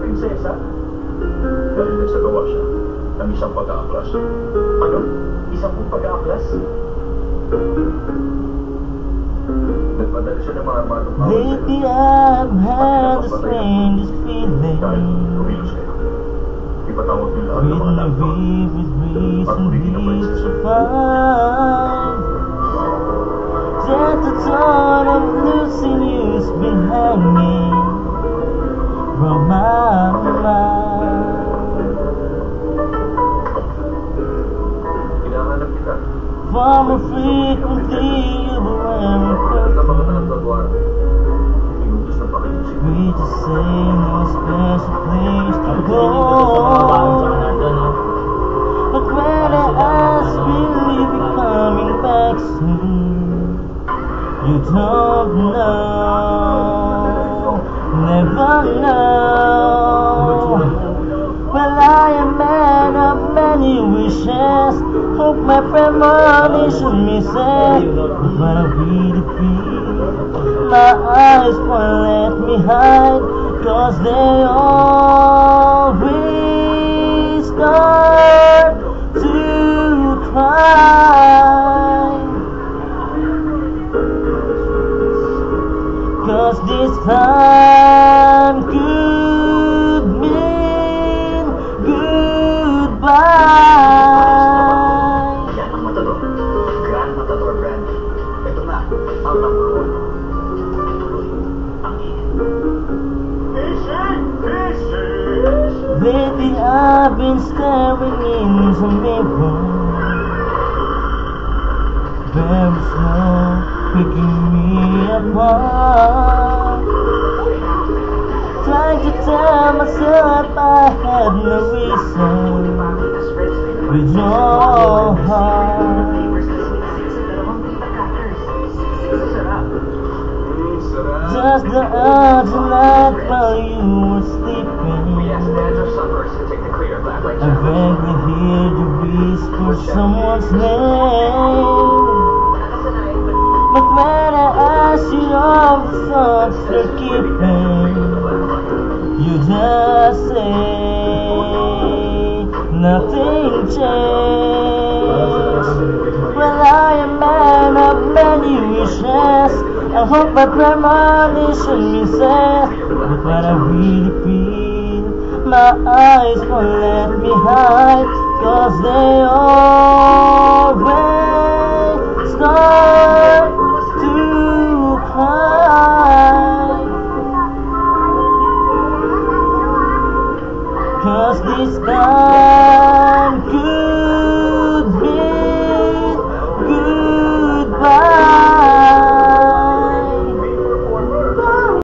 prinsesa? Dahil nagsagawa siya ng isang pag-aaklas. Ano? Isang pag-aaklas? Nagpadala siya ng mga armadong awal. Lately I've had the strangest feeling. Dahil kumilos kayo. Ipatawag niyo lahat ng mga With tao. recent reason to find that the thought of losing you's been hanging from my mind. Hinahanap kita. From a frequently overwhelming Nagkabagatan inutos ng pakiusip. we just say no special place to go. But when I ask, will you be coming back soon? You don't know, never know. Well, I am man of many wishes. Hope my premonition misses. But I really feel my eyes won't let me hide, 'cause they always start to cry. 'Cause this time could mean goodbye. Yan ang Matador. Grand Matador brand. Ito na, ang number 1. Tuloy ang ingin. Fishing! Fishing! Lately I've been staring into the mirror, very slow, picking me apart. Trying to tell myself I had no reason with your heart. Just the other night while you were sleeping, I vaguely heard you whisper someone's name. But when I asked you all the thoughts you're keeping, you just say nothing changed. Well, I am man of many wishes. I hope my premonition misses. But what I really feel, my eyes won't let me hide, 'cause they always start to cry. 'Cause this time could